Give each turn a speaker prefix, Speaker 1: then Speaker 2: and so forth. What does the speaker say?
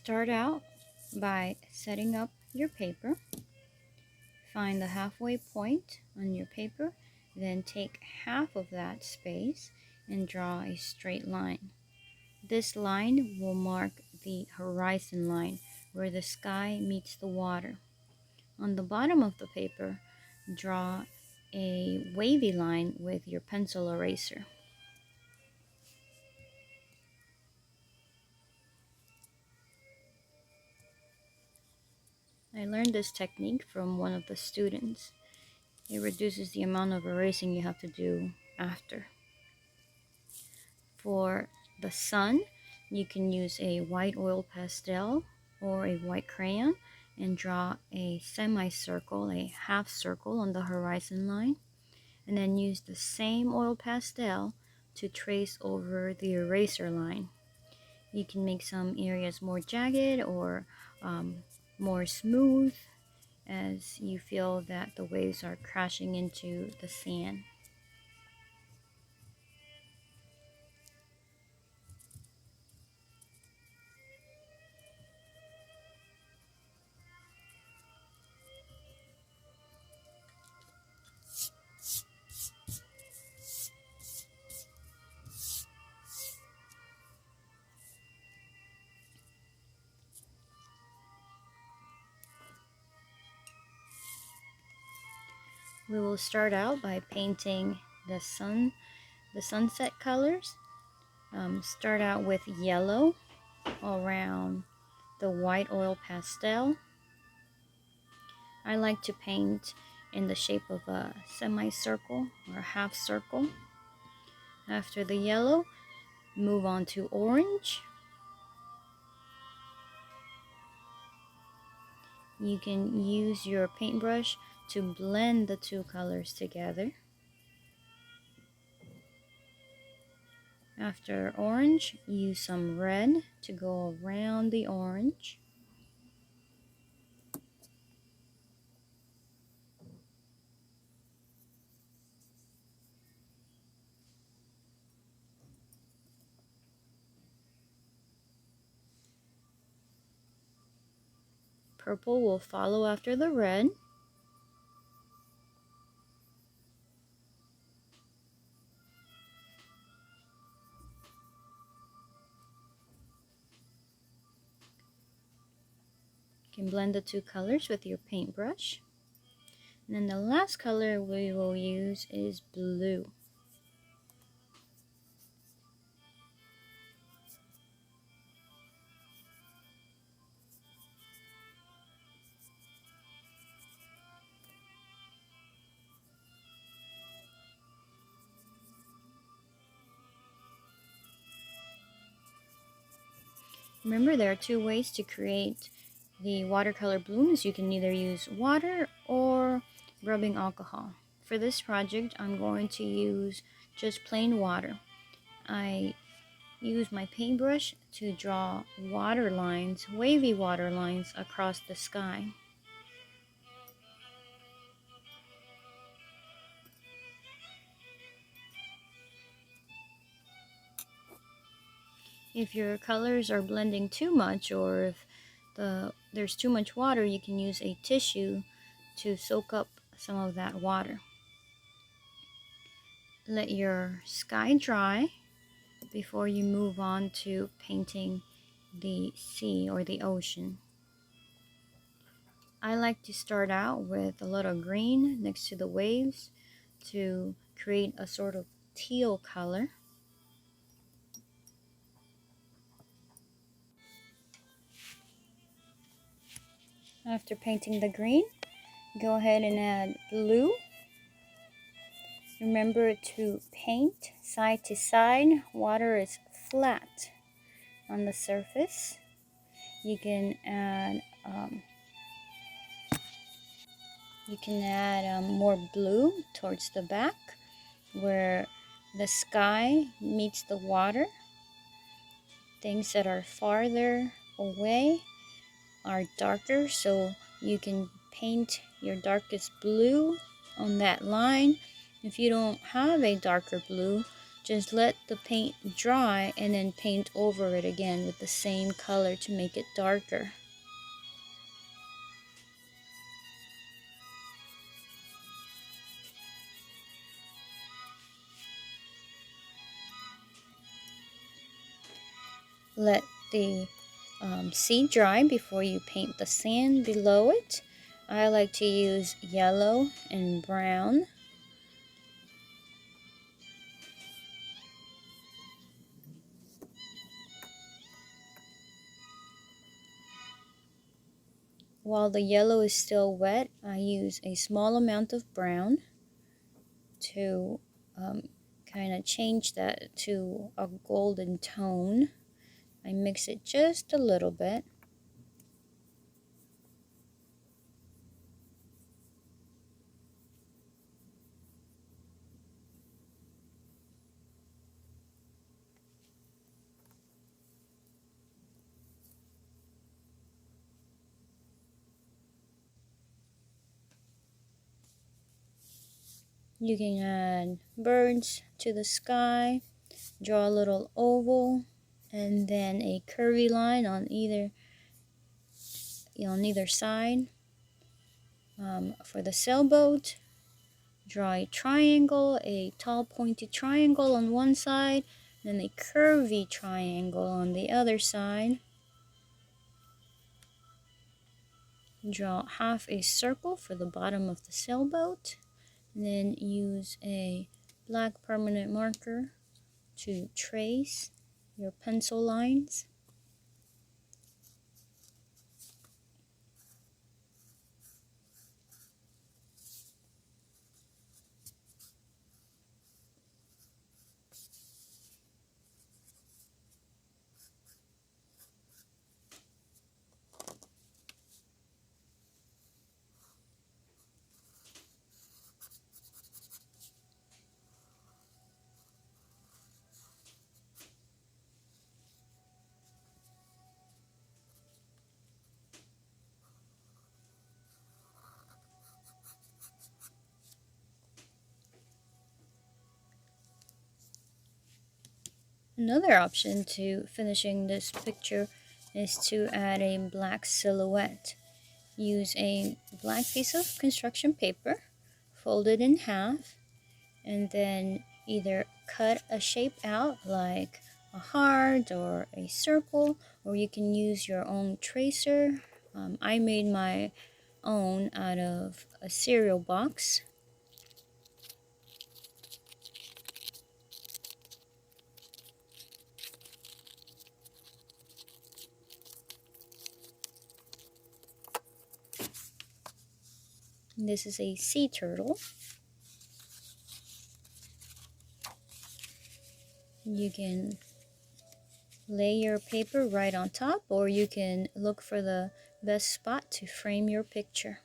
Speaker 1: Start out by setting up your paper. Find the halfway point on your paper, then take half of that space and draw a straight line. This line will mark the horizon line where the sky meets the water. On the bottom of the paper, draw a wavy line with your pencil eraser. I learned this technique from one of the students. It reduces the amount of erasing you have to do after. For the sun, you can use a white oil pastel or a white crayon and draw a semicircle, a half circle on the horizon line, and then use the same oil pastel to trace over the eraser line. You can make some areas more jagged or more smooth as you feel that the waves are crashing into the sand. We will start out by painting the sunset colors. Start out with yellow around the white oil pastel. I like to paint in the shape of a semicircle or half circle. After the yellow, move on to orange. You can use your paintbrush to blend the two colors together. After orange, use some red to go around the orange. Purple will follow after the red. You can blend the two colors with your paintbrush. And then the last color we will use is blue. Remember, there are two ways to create the watercolor blooms. You can either use water or rubbing alcohol. For this project, I'm going to use just plain water. I use my paintbrush to draw water lines, wavy water lines across the sky. If your colors are blending too much, or if there's too much water, you can use a tissue to soak up some of that water. Let your sky dry before you move on to painting the sea or the ocean. I like to start out with a little green next to the waves to create a sort of teal color. After painting the green, go ahead and add blue. Remember to paint side to side. Water is flat on the surface. You can add more blue towards the back where the sky meets the water. Things that are farther away are darker, so you can paint your darkest blue on that line. If you don't have a darker blue, Just let the paint dry and then paint over it again with the same color to make it darker. Let the seed dry before you paint the sand below it. I like to use yellow and brown. While the yellow is still wet, I use a small amount of brown to kind of change that to a golden tone. I mix it just a little bit. You can add birds to the sky, draw a little oval, and then a curvy line on either side. For the sailboat, draw a triangle, a tall pointy triangle on one side, then a curvy triangle on the other side. Draw half a circle for the bottom of the sailboat, and then use a black permanent marker to trace your pencil lines. Another option to finishing this picture is to add a black silhouette. Use a black piece of construction paper, fold it in half, and then either cut a shape out like a heart or a circle, or you can use your own tracer. I made my own out of a cereal box. This is a sea turtle. You can lay your paper right on top, or you can look for the best spot to frame your picture.